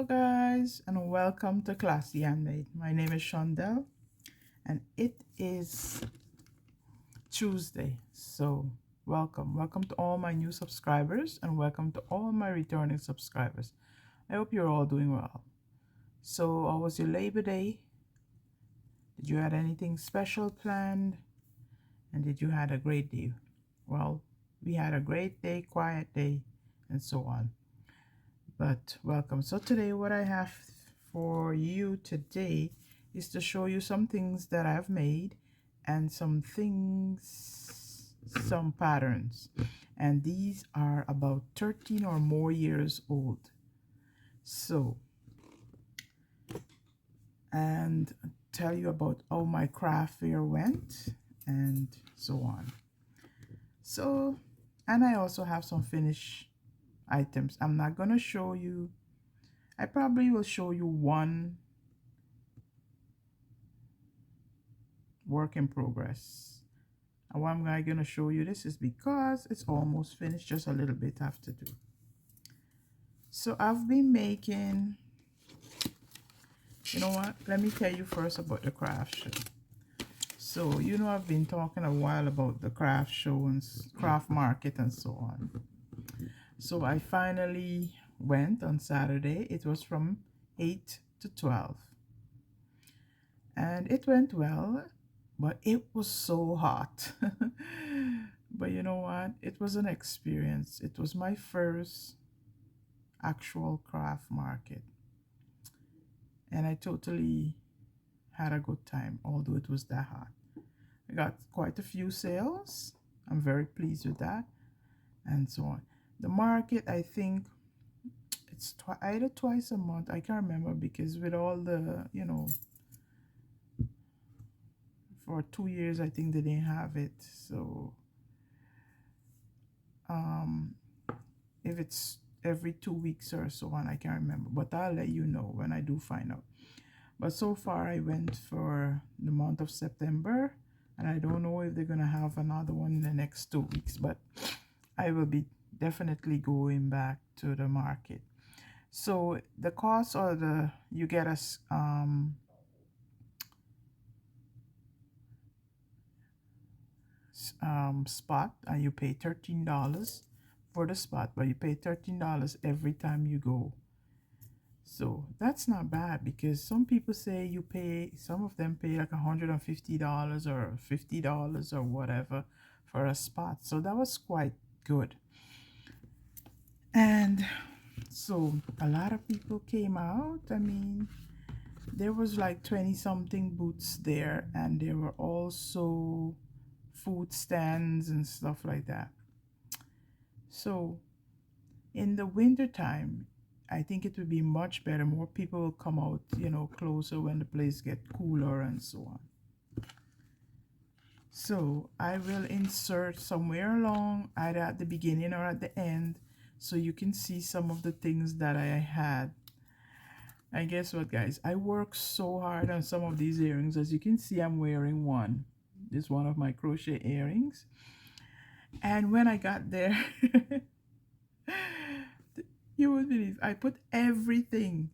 Guys, and welcome to Clasihandmade. My name is Shondell, and it is Tuesday. So, welcome to all my new subscribers, and welcome to all my returning subscribers. I hope you're all doing well. So, how was your Labor Day? Did you have anything special planned? And did you had a great day? Well, we had a great day, quiet day, and so on. But welcome. So today what I have for you today is to show you some things that I've made and some patterns, and these are about 13 or more years old. So, and tell you about how my craft fair went and so on. So, and I also have some finished items. I'm not going to show you. I probably will show you one work in progress. And why am I going to show you this is because it's almost finished. Just a little bit I have to do. So I've been making, you know what? Let me tell you first about the craft show. So, you know, I've been talking a while about the craft show and craft market and so on. So I finally went on Saturday. It was from 8 to 12. And it went well, but it was so hot. But you know what? It was an experience. It was my first actual craft market. And I totally had a good time, although it was that hot. I got quite a few sales. I'm very pleased with that. And so on. The market, I think it's either twice a month. I can't remember because with all the, you know, for 2 years, I think they didn't have it. So, if it's every 2 weeks or so on, I can't remember. But I'll let you know when I do find out. But so far, I went for the month of September. And I don't know if they're going to have another one in the next 2 weeks. But I will be definitely going back to the market. So the cost or you get a spot and you pay $13 for the spot, but you pay $13 every time you go. So that's not bad because some people say some of them pay like $150 or $50 or whatever for a spot. So that was quite good. And so a lot of people came out. I mean, there was like 20 something booths there, and there were also food stands and stuff like that. So in the winter time, I think it would be much better. More people will come out, you know, closer when the place get cooler and so on. So I will insert somewhere along, either at the beginning or at the end, so you can see some of the things that I had. And guess what, guys? I worked so hard on some of these earrings. As you can see, I'm wearing one. This is one of my crochet earrings. And when I got there, you won't believe, I put everything.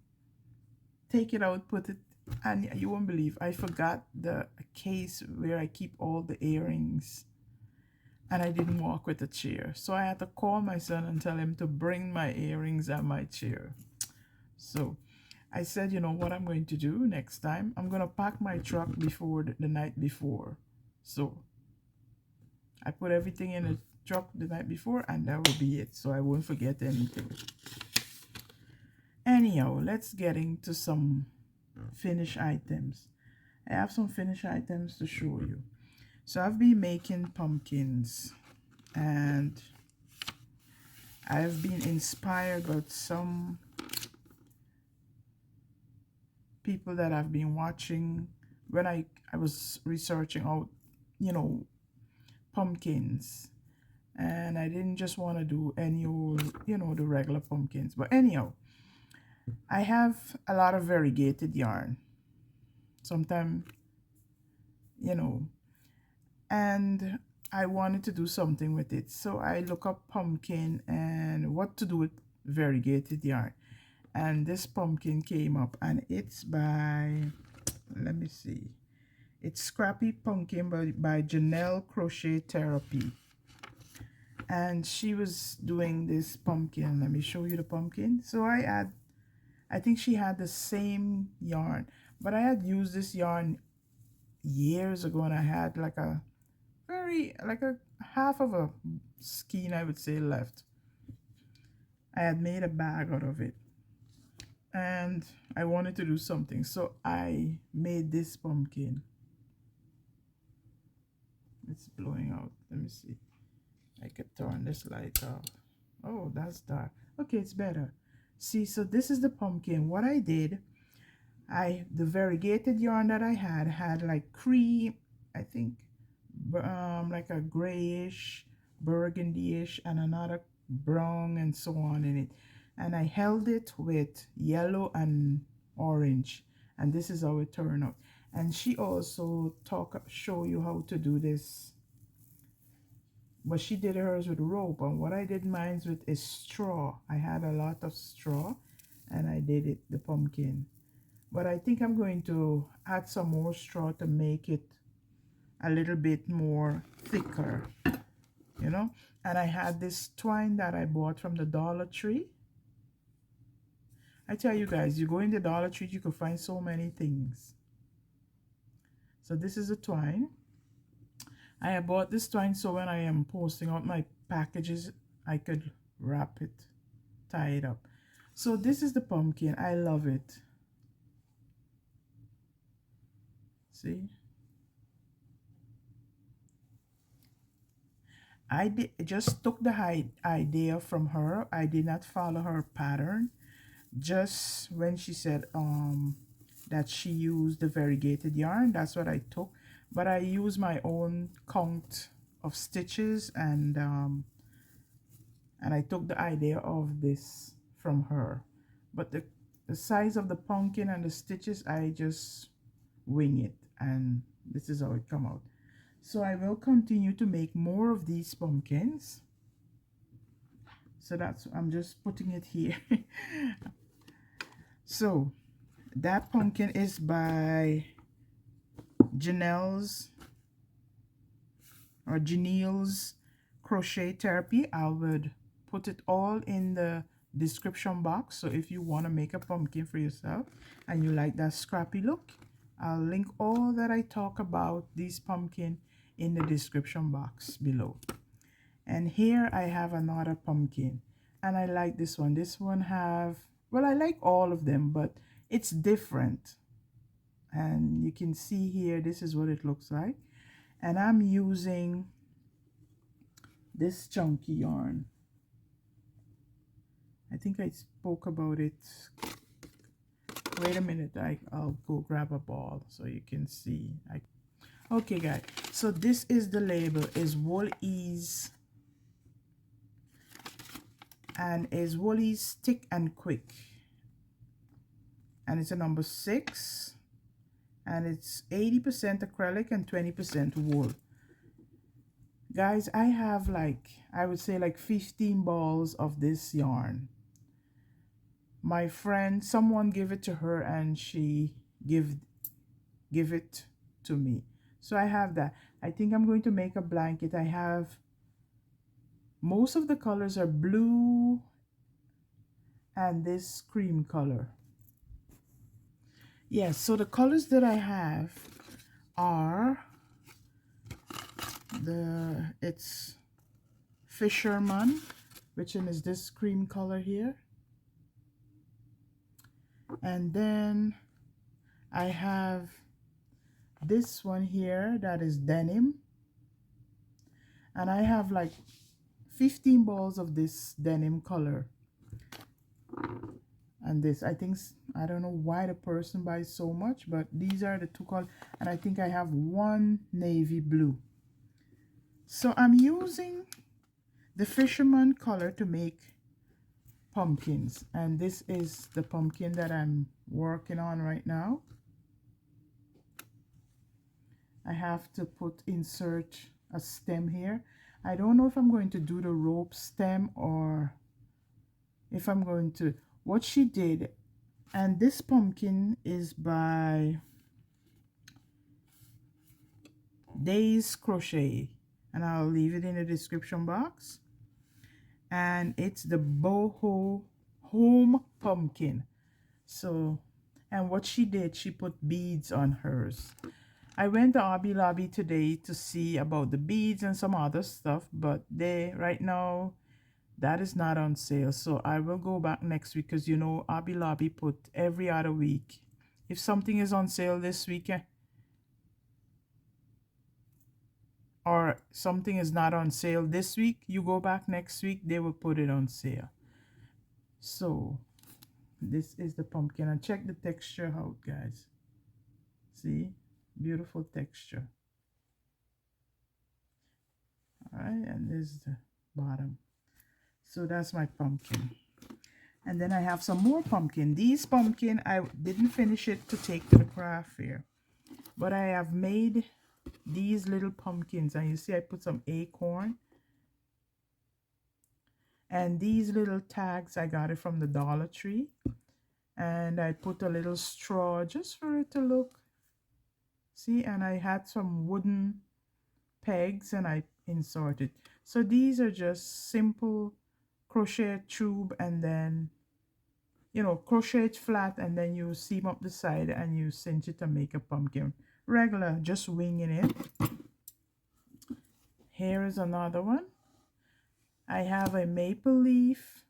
Take it out, put it, and you won't believe, I forgot the case where I keep all the earrings. And I didn't walk with a chair. So I had to call my son and tell him to bring my earrings and my chair. So I said, you know what I'm going to do next time? I'm going to pack my truck before the night before. So I put everything in the truck the night before, and that will be it. So I won't forget anything. Anyhow, let's get into some finished items. I have some finished items to show you. So I've been making pumpkins, and I've been inspired by some people that I've been watching when I was researching out, you know, pumpkins. And I didn't just want to do any old, you know, the regular pumpkins. But anyhow, I have a lot of variegated yarn. Sometimes, you know, and I wanted to do something with it. So I look up pumpkin and what to do with variegated yarn. and this pumpkin came up, and it's by, let me see, it's Scrappy Pumpkin by Ginell Crochet Therapy. And she was doing this pumpkin. Let me show you the pumpkin. So I think she had the same yarn, but I had used this yarn years ago, and I had like a half of a skein, I would say, left. I had made a bag out of it, and I wanted to do something, so I made this pumpkin. It's blowing out. Let me see. I could turn this light off. Oh, that's dark. Okay, it's better. See, so this is the pumpkin. What I did, the variegated yarn that I had like cream, I think, like a grayish, burgundy-ish, and another brown and so on in it. And I held it with yellow and orange, and this is how it turned out. And she also show you how to do this, but she did hers with rope, and what I did mine with is straw. I had a lot of straw, and I did it, the pumpkin. But I think I'm going to add some more straw to make it a little bit more thicker, you know. And I had this twine that I bought from the Dollar Tree. I tell you guys, you go in the Dollar Tree, you can find so many things. So this is a twine. I have bought this twine so when I am posting out my packages, I could wrap it, tie it up. So this is the pumpkin. I love it. See? I just took the idea from her. I did not follow her pattern. Just when she said that she used the variegated yarn, that's what I took. But I use my own count of stitches, and I took the idea of this from her. But the size of the pumpkin and the stitches, I just wing it, and this is how it come out. So I will continue to make more of these pumpkins. So I'm just putting it here. So that pumpkin is by Ginell's Crochet Therapy. I would put it all in the description box. So if you want to make a pumpkin for yourself and you like that scrappy look, I'll link all that I talk about these pumpkin in the description box below. And here I have another pumpkin, and I like this one. This one I like all of them, but it's different. And you can see here, this is what it looks like. And I'm using this chunky yarn. I think I spoke about it. Wait a minute, I'll go grab a ball so you can see. Okay guys, so this is the label, is Wool Ease, and is Wool Ease Thick and Quick, and it's a number 6, and it's 80% acrylic and 20% wool. Guys, I have I would say 15 balls of this yarn. My friend, someone gave it to her, and she give it to me. So I have that. I think I'm going to make a blanket. I have, most of the colors are blue and this cream color. Yes, so the colors that I have are it's Fisherman, which is this cream color here. And then I have this one here that is denim, and I have 15 balls of this denim color. And this, I don't know why the person buys so much, but these are the 2 colors, and I think I have 1 navy blue. So I'm using the Fisherman color to make pumpkins, and this is the pumpkin that I'm working on right now. I have to insert a stem here. I don't know if I'm going to do the rope stem or if I'm going to, what she did, and this pumpkin is by Days Crochet, and I'll leave it in the description box. And it's the boho home pumpkin. So, and what she did, she put beads on hers. I went to Hobby Lobby today to see about the beads and some other stuff, but they right now that is not on sale. So I will go back next week, because you know Hobby Lobby put every other week. If something is on sale this week, or something is not on sale this week, you go back next week, they will put it on sale. So this is the pumpkin, and check the texture out, guys. See, beautiful texture. All right, and this is the bottom. So that's my pumpkin. And then I have some more pumpkin. These pumpkin, I didn't finish it to take to the craft fair, but I have made these little pumpkins, and you see I put some acorn, and these little tags I got it from the Dollar Tree, and I put a little straw just for it to look. See, and I had some wooden pegs and I inserted. So these are just simple crochet tube, and then you know, crochet it flat, and then you seam up the side and you cinch it to make a pumpkin. Regular, just winging it. Here is another one. I have a maple leaf,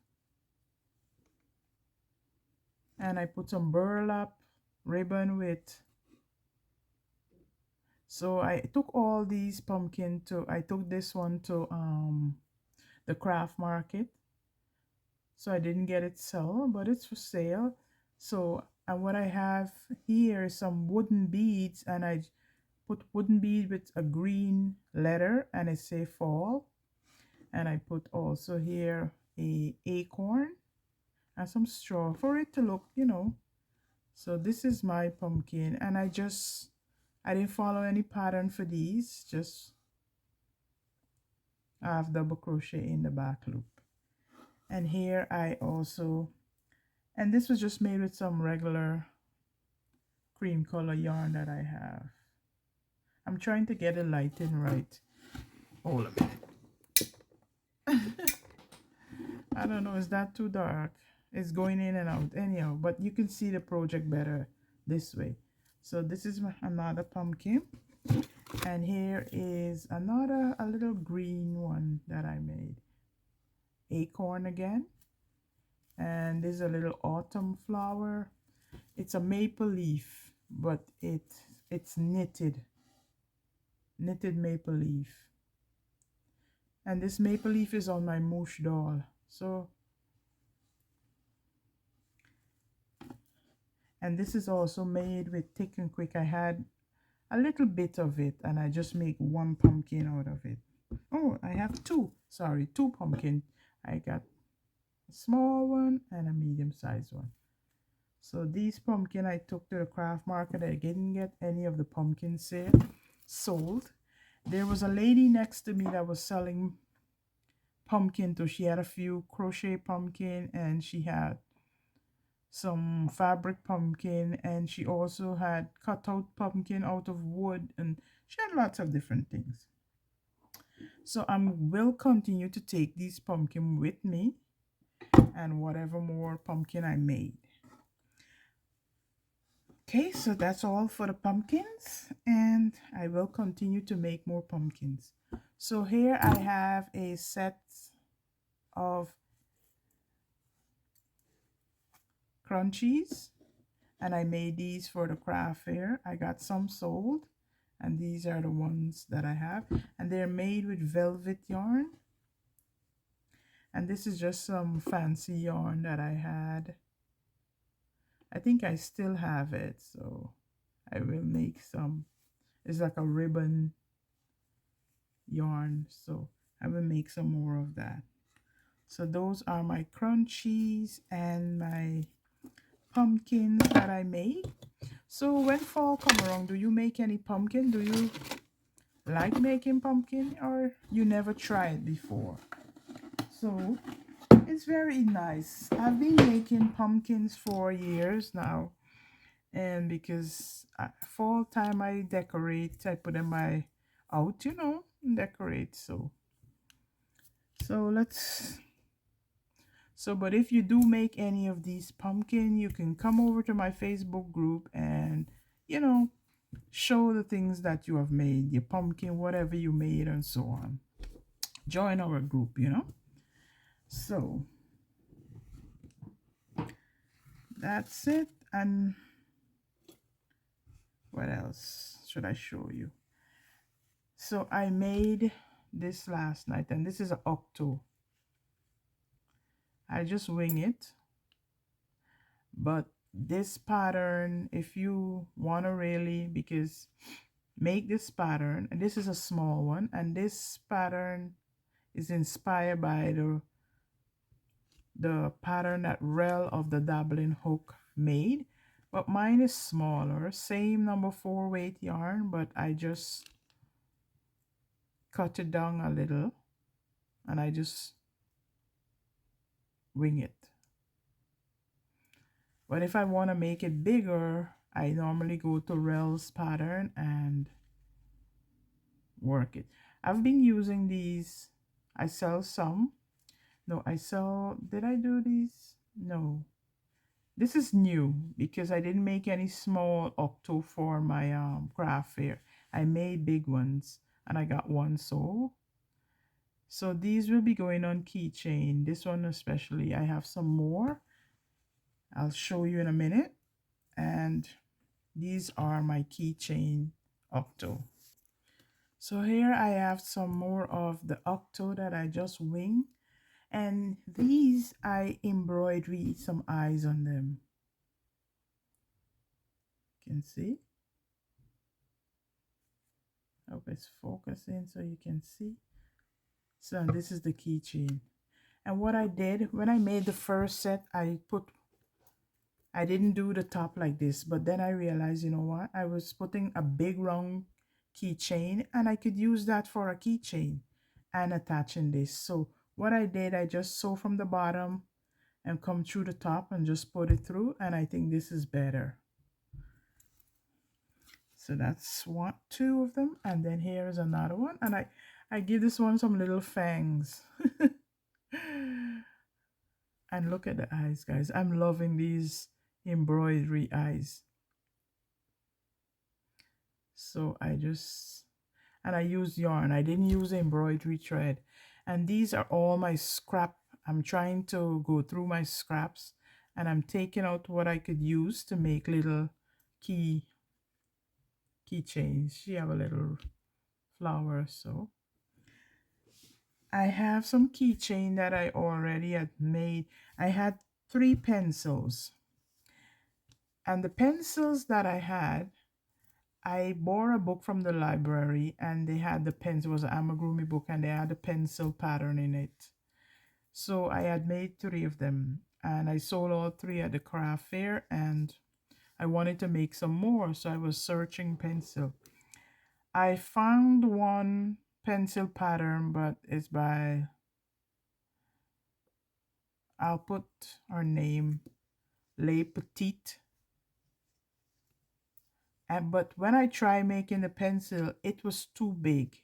and I put some burlap ribbon with. So I took all these pumpkin to, I took this one to the craft market. So I didn't get it sold, but it's for sale. So, and what I have here is some wooden beads, and I put wooden bead with a green letter, and it say fall. And I put also here a acorn and some straw for it to look, you know. So this is my pumpkin, and I didn't follow any pattern for these, just I have double crochet in the back loop. And here I also, and this was just made with some regular cream color yarn that I have. I'm trying to get the lighting right. Hold a minute. I don't know, is that too dark? It's going in and out anyhow, but you can see the project better this way. So this is another pumpkin, and here is another, a little green one that I made. Acorn again, and there's a little autumn flower. It's a maple leaf, but it's knitted maple leaf, and this maple leaf is on my moosh doll. So, and this is also made with Thick and Quick. I had a little bit of it, and I just make one pumpkin out of it. Oh, I have two pumpkin. I got a small one and a medium-sized one. So these pumpkin I took to the craft market. I didn't get any of the pumpkins sold. There was a lady next to me that was selling pumpkin too. She had a few crochet pumpkin, and she had some fabric pumpkin, and she also had cut out pumpkin out of wood, and she had lots of different things. So I will continue to take these pumpkin with me, and whatever more pumpkin I made. Okay, so that's all for the pumpkins, and I will continue to make more pumpkins. So here I have a set of crunchies, and I made these for the craft fair. I got some sold, and these are the ones that I have, and they're made with velvet yarn. And this is just some fancy yarn that I had. I think I still have it, so I will make some. It's like a ribbon yarn, so I will make some more of that. So those are my crunchies and my pumpkins that I made. So when fall come around, do you make any pumpkin? Do you like making pumpkin, or you never tried before? So It's very nice. I've been making pumpkins for years now, and because fall time I decorate, I put them out, you know, and decorate. So let's but if you do make any of these pumpkin, you can come over to my Facebook group and, you know, show the things that you have made, your pumpkin, whatever you made, and so on. Join our group, you know. So that's it. And what else should I show you? So I made this last night, and this is an octo. I just wing it, but this pattern, if you want to really, because make this pattern, and this is a small one, and this pattern is inspired by the pattern that Rel of the Dabbling Hook made, but mine is smaller, same number 4 weight yarn, but I just cut it down a little and I just wing it. But if I want to make it bigger, I normally go to Rel's pattern and work it. I've been using these. I sell some. No, I sell, did I do these? No. This is new because I didn't make any small octo for my craft fair. I made big ones and I got one sold. So these will be going on keychain. This one especially. I have some more. I'll show you in a minute. And these are my keychain octo. So here I have some more of the octo that I just winged. And these I embroidery some eyes on them. You can see. Hope it's focusing so you can see. So this is the keychain. And what I did when I made the first set, I didn't do the top like this, but then I realized, you know what? I was putting a big round keychain and I could use that for a keychain and attaching this. So what I did, I just sew from the bottom and come through the top and just put it through, and I think this is better. So that's one, two of them, and then here is another one, and I give this one some little fangs. And look at the eyes, guys. I'm loving these embroidery eyes. So I use yarn. I didn't use embroidery thread. And these are all my scrap. I'm trying to go through my scraps and I'm taking out what I could use to make little keychains. She have a little flower, so I have some keychain that I already had made. I had 3 pencils. And the pencils that I bought a book from the library and they had the pencil. It was an amigurumi book and they had a pencil pattern in it. So I had made 3 of them and I sold all 3 at the craft fair, and I wanted to make some more, so I was searching pencil. I found one pencil pattern, but it's by, I'll put her name, Les Petites. But when I tried making the pencil, it was too big.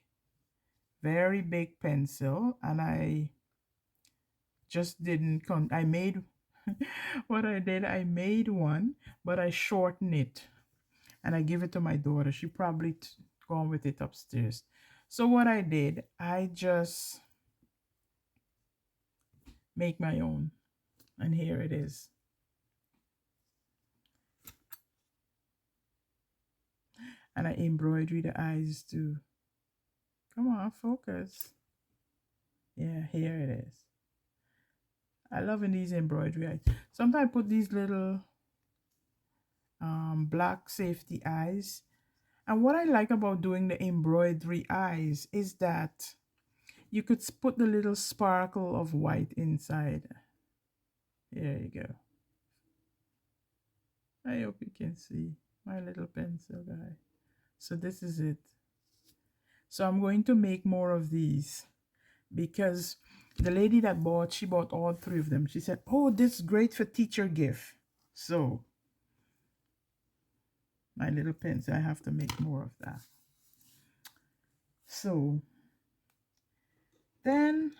Very big pencil, and I just didn't I made what I did, I made one, but I shortened it and I give it to my daughter. She probably gone with it upstairs. So what I did, I just make my own, and here it is. And I embroidery the eyes too. Come on, focus. Yeah, here it is. I love in these embroidery eyes. Sometimes I put these little black safety eyes. And what I like about doing the embroidery eyes is that you could put the little sparkle of white inside. There you go. I hope you can see my little pencil guy. So this is it. So I'm going to make more of these because The lady that bought, she bought all three of them. She said, oh, this is great for teacher gift. So my little pins, I have to make more of that. So then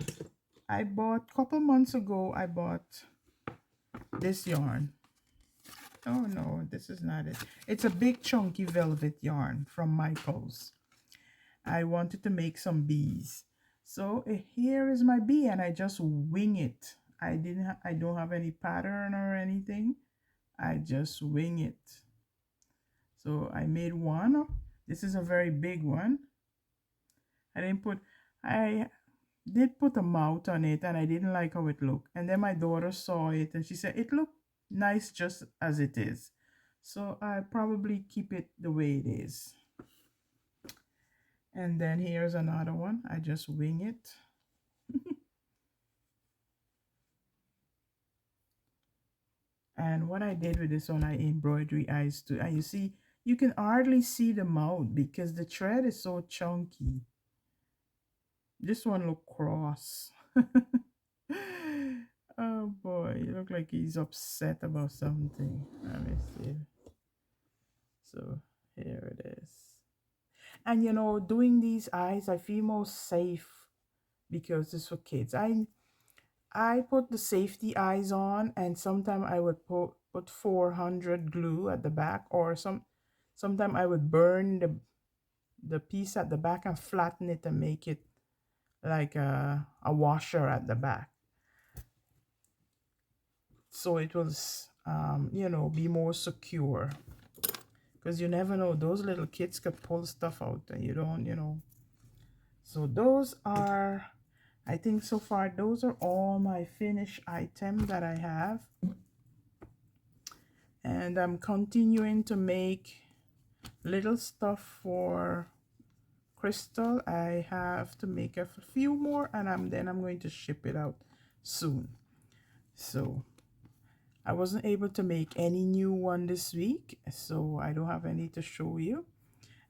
I bought, a couple months ago, I bought this yarn. Oh no, this is not it. It's a big chunky velvet yarn from Michaels. I wanted to make some bees. So here is my bee, and I just wing it. I don't have any pattern or anything. I just wing it. So I made one. This is a very big one. I did put a mouth on it, and I didn't like how it looked. And then my daughter saw it and she said it looked nice just as it is. So I probably keep it the way it is. And then here's another one. I just wing it. And what I did with this one, I embroidery eyes too. And you see, you can hardly see the mouth because the thread is so chunky. This one look cross. Oh boy, you look like he's upset about something. Let me see. So here it is. And you know, doing these eyes, I feel more safe because it's for kids. I put the safety eyes on, and sometimes I would put 400 glue at the back, or sometimes I would burn the piece at the back and flatten it and make it like a washer at the back. So it will, you know, be more secure. Because you never know, those little kids could pull stuff out and you don't, you know. So those are, I think so far, those are all my finished items that I have. And I'm continuing to make little stuff for Crystal. I have to make a few more, and then I'm going to ship it out soon. So I wasn't able to make any new one this week, so I don't have any to show you.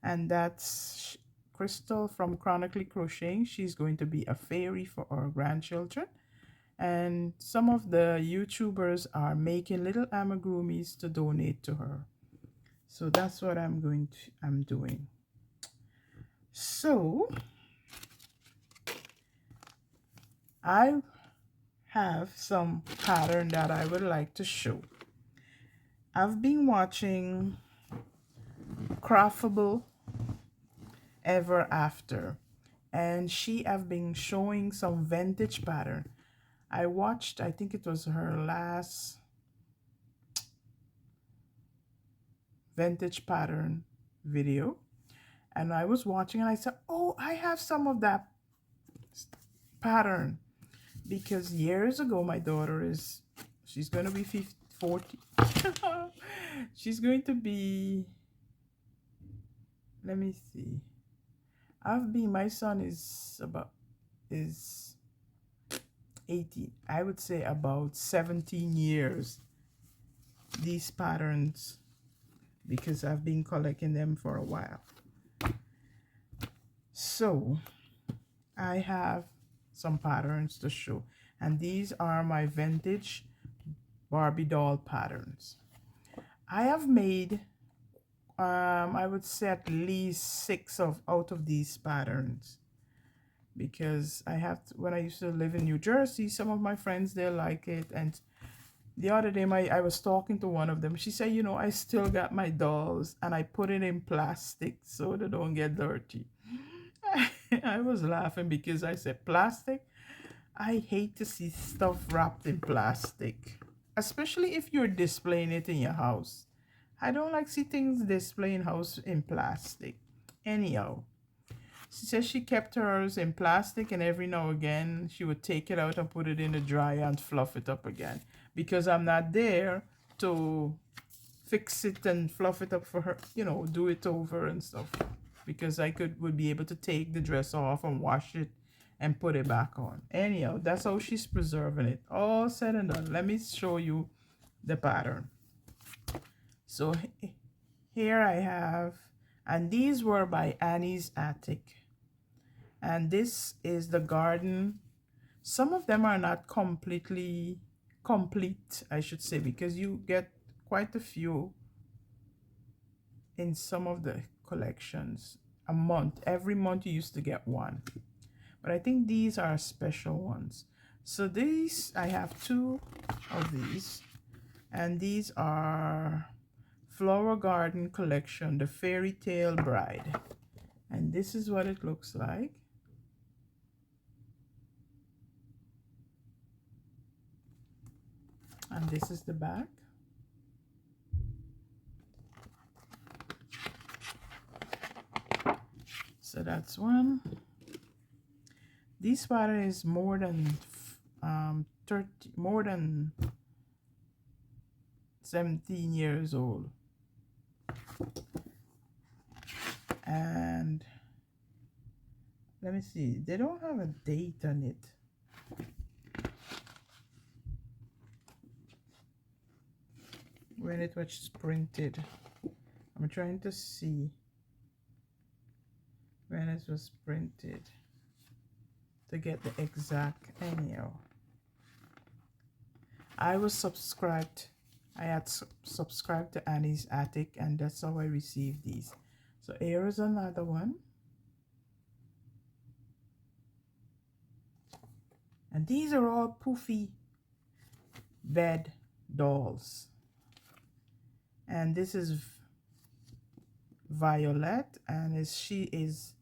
And that's Crystal from Chronically Crocheting. She's going to be a fairy for our grandchildren. And some of the YouTubers are making little amigurumis to donate to her. So that's what I'm doing. So I have some pattern that I would like to show. I've been watching Craftable Ever After, and she have been showing some vintage pattern. I watched, I think it was her last vintage pattern video, and I was watching and I said, oh, I have some of that pattern, because years ago my daughter she's going to be 40. She's going to be, let me see, my son is 18, I would say about 17 years, these patterns, because I've been collecting them for a while. So I have some patterns to show, and these are my vintage Barbie doll patterns. I have made I would say at least 6 out of these patterns, because when I used to live in New Jersey, some of my friends, they like it. And the other day I was talking to one of them. She said, you know, I still got my dolls and I put it in plastic so they don't get dirty. I was laughing because I said, plastic? I hate to see stuff wrapped in plastic, especially if you're displaying it in your house. I don't like see things displayed in house in plastic. Anyhow, she says she kept hers in plastic, and every now and again she would take it out and put it in the dryer and fluff it up again, because I'm not there to fix it and fluff it up for her, you know, do it over and stuff, because I would be able to take the dress off and wash it and put it back on. Anyhow, that's how she's preserving it. All said and done, let me show you the pattern. So here I have, and these were by Annie's Attic, and this is the garden Some of them are not completely complete, I should say, because you get quite a few in some of the collections a month. Every month you used to get one, but I think these are special ones. So these, I have two of these, and these are Floral Garden Collection, the Fairy Tale Bride, and this is what it looks like. And this is the back. So that's one. This pattern is more than 17 years old, and let me see, they don't have a date on it. When it was printed, I'm trying to see when it was printed to get the exact. Anyhow, I was subscribed, I had subscribed to Annie's Attic, and that's how I received these. So here is another one, and these are all poofy bed dolls, and this is Violet, and she is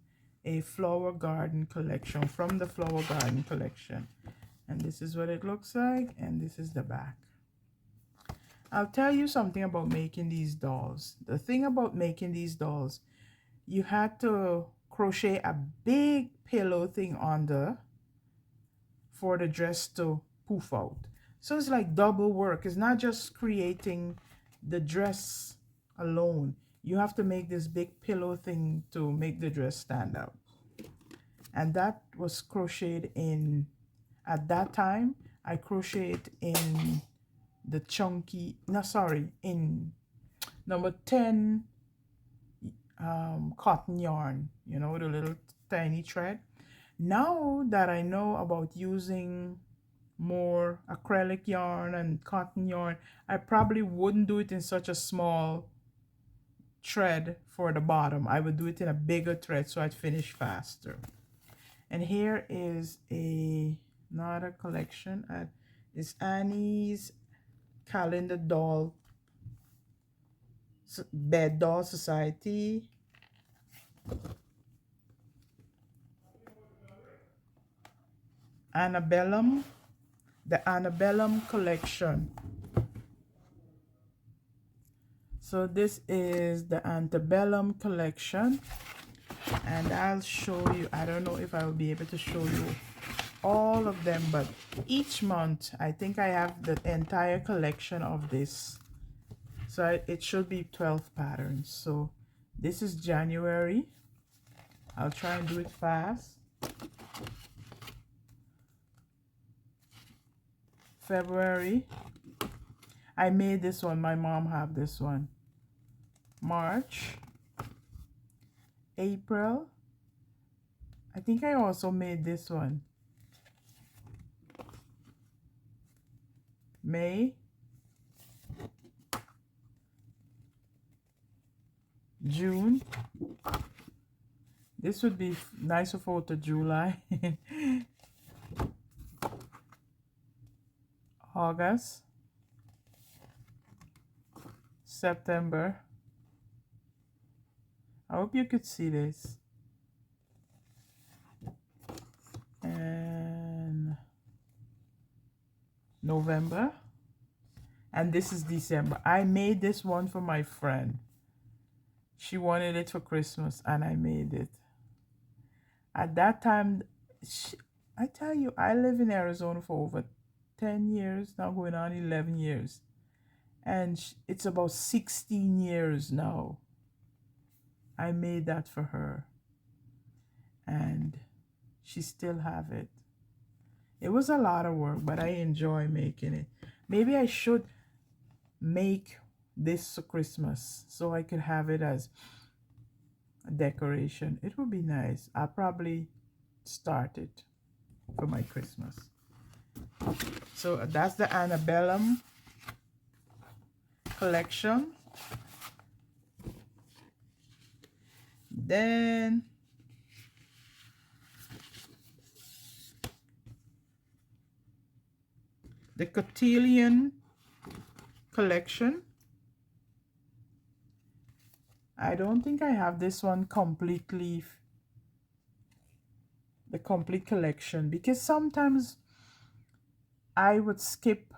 a Flower Garden Collection, from the Flower Garden Collection, and this is what it looks like, and this is the back. I'll tell you something about making these dolls. The thing about making these dolls, you had to crochet a big pillow thing under for the dress to poof out. So it's like double work. It's not just creating the dress alone. You have to make this big pillow thing to make the dress stand out. And that was crocheted in, at that time, I crocheted in the chunky, no, sorry, in number 10 cotton yarn, you know, the little tiny thread. Now that I know about using more acrylic yarn and cotton yarn, I probably wouldn't do it in such a small thread for the bottom. I would do it in a bigger thread so I'd finish faster. And here is another collection. It's Annie's Calendar Doll Bed Doll Society. Annabellum, the Annabellum Collection. So this is the Antebellum Collection, and I'll show you, I don't know if I will be able to show you all of them, but each month I think I have the entire collection of this, so it should be 12 patterns. So this is January. I'll try and do it fast. February, I made this one, my mom have this one. March, April, I think I also made this one. May, June, this would be nicer for the July. August, September, I hope you could see this, and November, and this is December. I made this one for my friend. She wanted it for Christmas, and I made it. At that time, I tell you, I live in Arizona for over 10 years, now going on 11 years. And it's about 16 years now. I made that for her. And she still have it. It was a lot of work, but I enjoy making it. Maybe I should make this for Christmas so I could have it as a decoration. It would be nice. I'll probably start it. for my Christmas. So that's the Antebellum collection. Then the Cotillion Collection. I don't think I have this one completely, the complete collection, because sometimes I would skip.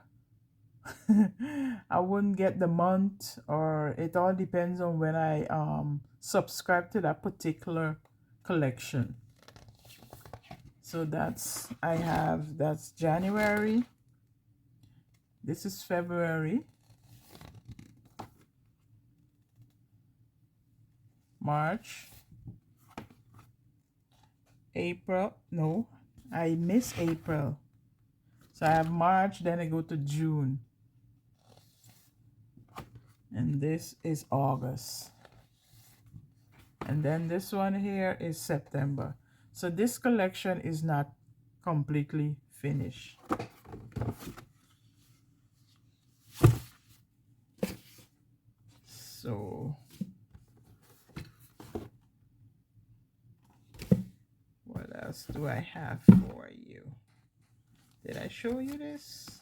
I wouldn't get the month, or it all depends on when I subscribe to that particular collection. So that's January. This is February, March, April. No, I miss April. So I have March, then I go to June. And this is August. And then this one here is September. So this collection is not completely finished. So what else do I have for you? Did I show you this?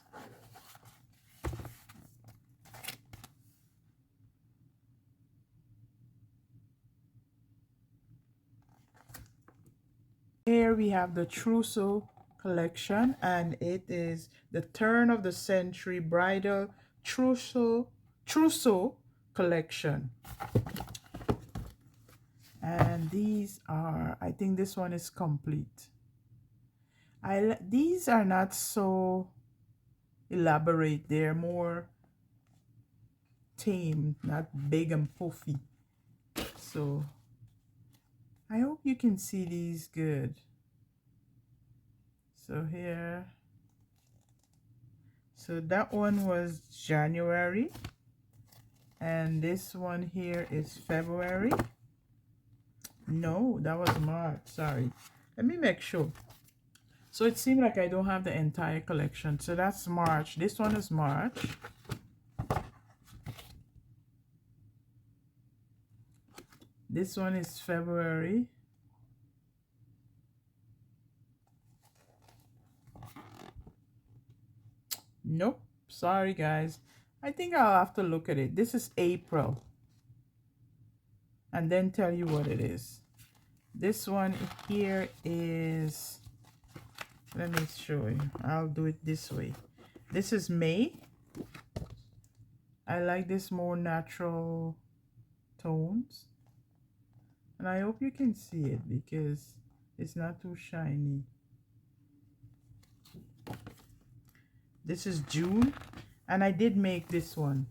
Here we have the Truso Collection, and it is the turn of the century bridal Truso Collection. And these are, I think this one is complete. These are not so elaborate. They're more tame, not big and puffy. So I hope you can see these good. So here, so that one was January, and this one here is February. No, that was March. Sorry, let me make sure. So it seemed like I don't have the entire collection. So that's March. This one is March. This one is February. Nope, sorry guys. I think I'll have to look at it. This is April. And then tell you what it is. This one here is, let me show you. I'll do it this way. This is May. I like this more natural tones. And I hope you can see it because it's not too shiny. This is June, and I did make this one.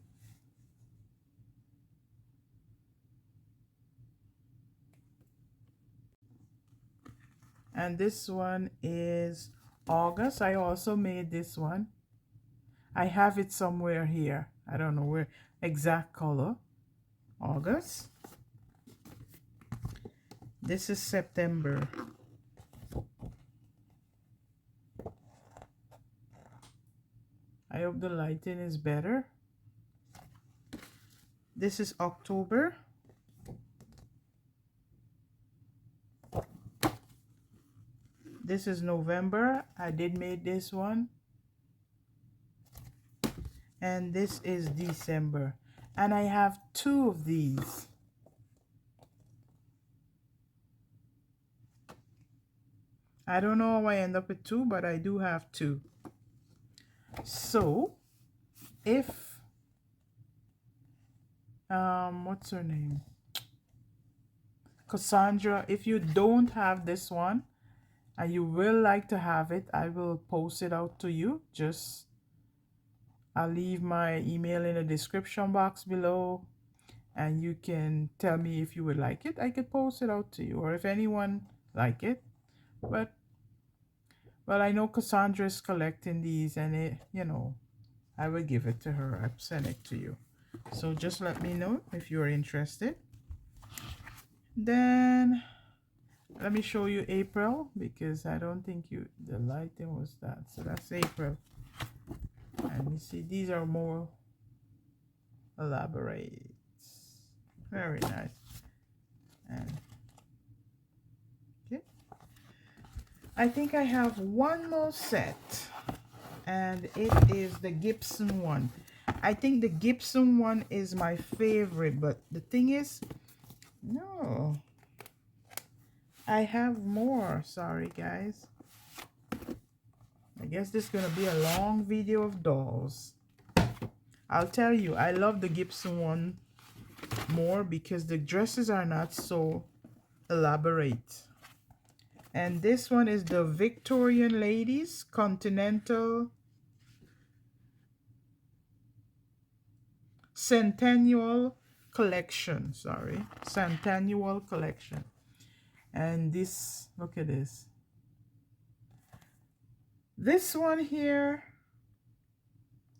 And this one is August. I also made this one. I have it somewhere here. I don't know where exact color. August. This is September. I hope the lighting is better. This is October. This is November. I did make this one. And this is December. And I have two of these. I don't know how I end up with two, but I do have two. So, if, what's her name? Cassandra, if you don't have this one, and you will like to have it, I will post it out to you. Just, I'll leave my email in the description box below, and you can tell me if you would like it. I could post it out to you, or if anyone like it. But, well, I know Cassandra is collecting these, and it, you know, I will give it to her. I'll send it to you. So just let me know if you're interested. Then Let me show you April, because I don't think the lighting was that. So that's April. And you see, these are more elaborate. Very nice. And okay, I think I have one more set, and it is the Gibson one. I think the Gibson one is my favorite, but the thing is, no, I have more. Sorry guys, I guess this is gonna be a long video of dolls. I'll tell you, I love the Gibson one more because the dresses are not so elaborate. And this one is the Victorian Ladies Centennial Collection. Sorry, Centennial Collection. And this, look at this. This one here,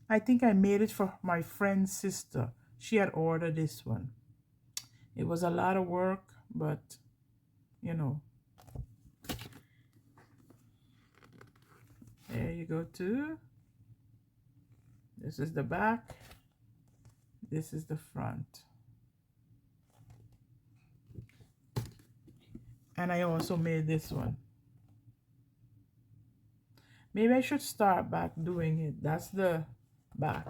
I think I made it for my friend's sister. She had ordered this one. It was a lot of work, but you know. There you go too. This is the back. This is the front. And I also made this one. Maybe I should start back doing it. That's the back.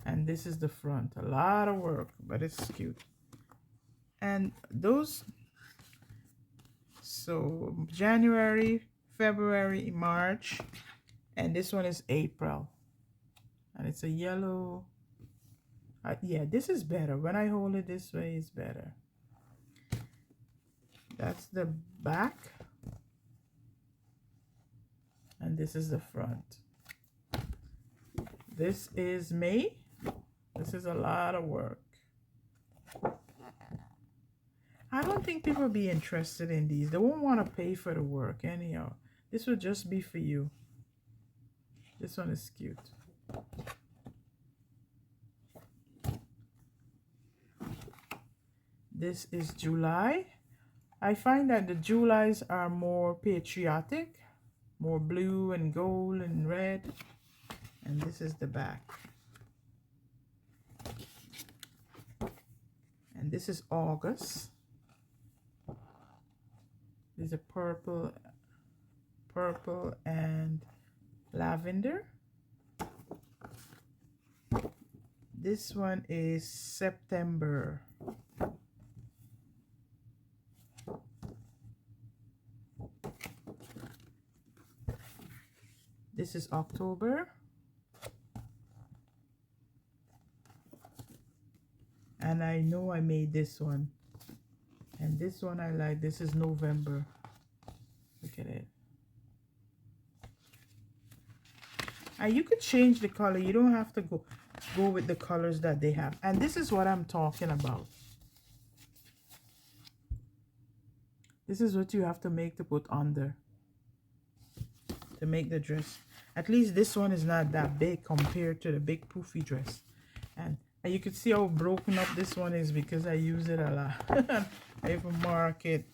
And this is the front. A lot of work, but it's cute. And those, so January, February, March, and this one is April. And it's a yellow. Yeah, this is better. When I hold it this way, it's better. That's the back. And this is the front. This is May. This is a lot of work. I don't think people will be interested in these. They won't want to pay for the work anyhow. This will just be for you. This one is cute. This is July. I find that the Julys are more patriotic, more blue and gold and red. And this is the back. And this is August. There's a purple and lavender. This one is September. This is October. And I know I made this one. And this one I like. This is November. Look at it. And you could change the color. You don't have to go with the colors that they have. And this is what I'm talking about. This is what you have to make to put under, to make the dress. At least this one is not that big compared to the big poofy dress. And you can see how broken up this one is because I use it a lot. I even mark it.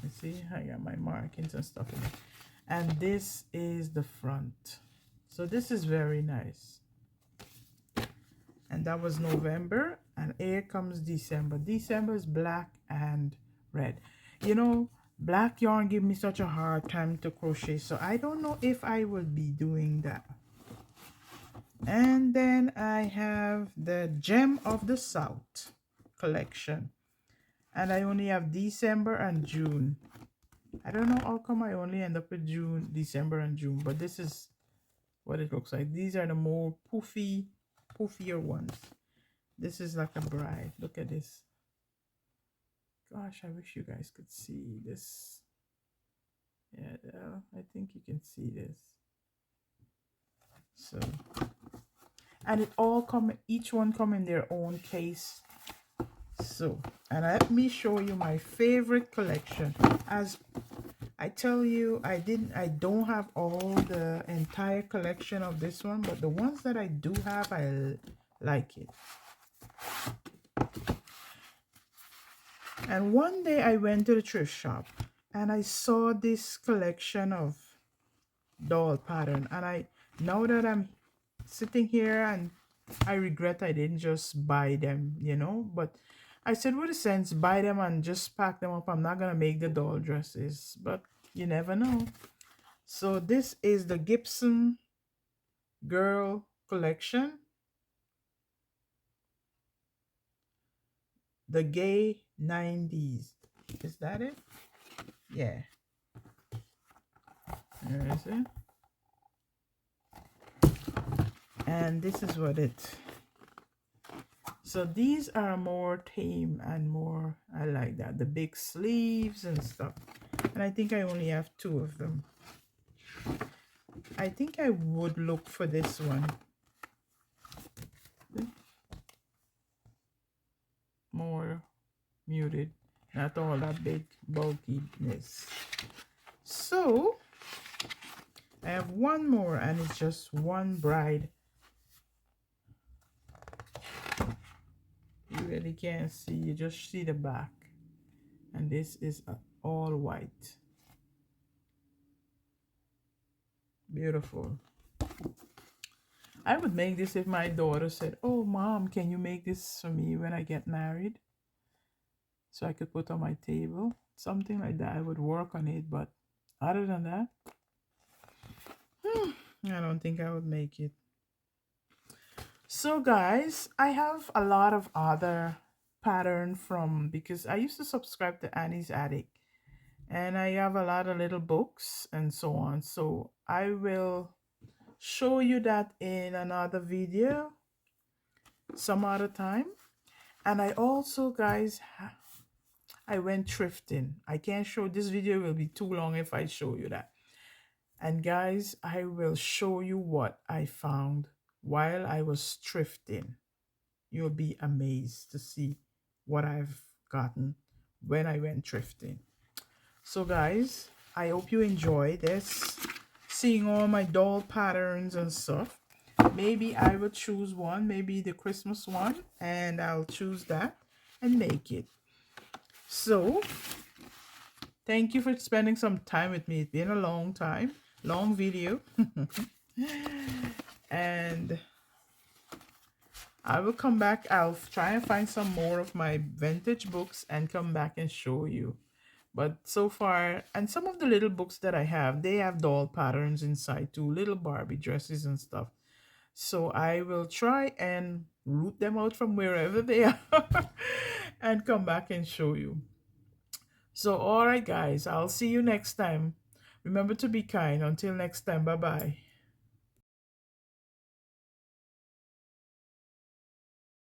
You see, I got my markings and stuff in it. And this is the front. So this is very nice. And that was November. And here comes December. December is black and red. You know, black yarn give me such a hard time to crochet. So I don't know if I will be doing that. And then I have the Gem of the South collection. And I only have December and June. I don't know how come I only end up with June, December and June. But this is what it looks like. These are the more poofier ones. This is like a bride. Look at this. Gosh, I wish you guys could see this. Yeah, I think you can see this. So, and it all come, each one come in their own case. So, and let me show you my favorite collection. As I tell you, I don't have all the entire collection of this one, but the ones that I do have, I like it. And one day I went to the thrift shop and I saw this collection of doll pattern, and I now that I'm sitting here and I regret I didn't just buy them, you know, but I said with a sense buy them and just pack them up. I'm not gonna make the doll dresses, but you never know. So this is the Gibson Girl Collection, the Gay 90s. Is that it? Yeah. There is it. And this is what it. So these are more tame and more, I like that. The big sleeves and stuff. And I think I only have 2 of them. I think I would look for this one. More muted. Not all that big bulkiness. So I have one more, and it's just one bride. You really can't see, you just see the back. And this is all white. Beautiful. I would make this if my daughter said, "Oh, mom, can you make this for me when I get married?" So I could put on my table. Something like that. I would work on it, but other than that, I don't think I would make it. So guys, I have a lot of other pattern from, because I used to subscribe to Annie's Attic, and I have a lot of little books and so on. So I will show you that in another video some other time. And I also, guys, I went thrifting. I can't show, this video will be too long if I show you that. And guys, I will show you what I found while I was thrifting. You'll be amazed to see what I've gotten when I went thrifting. So guys, I hope you enjoy this, seeing all my doll patterns and stuff. Maybe I will choose one, maybe the Christmas one, and I'll choose that and make it. So thank you for spending some time with me. It's been a long time, long video. And I will come back. I'll try and find some more of my vintage books and come back and show you. But so far, and some of the little books that I have, they have doll patterns inside too, little Barbie dresses and stuff. So I will try and root them out from wherever they are and come back and show you. So all right guys, I'll see you next time. Remember to be kind. Until next time, bye bye.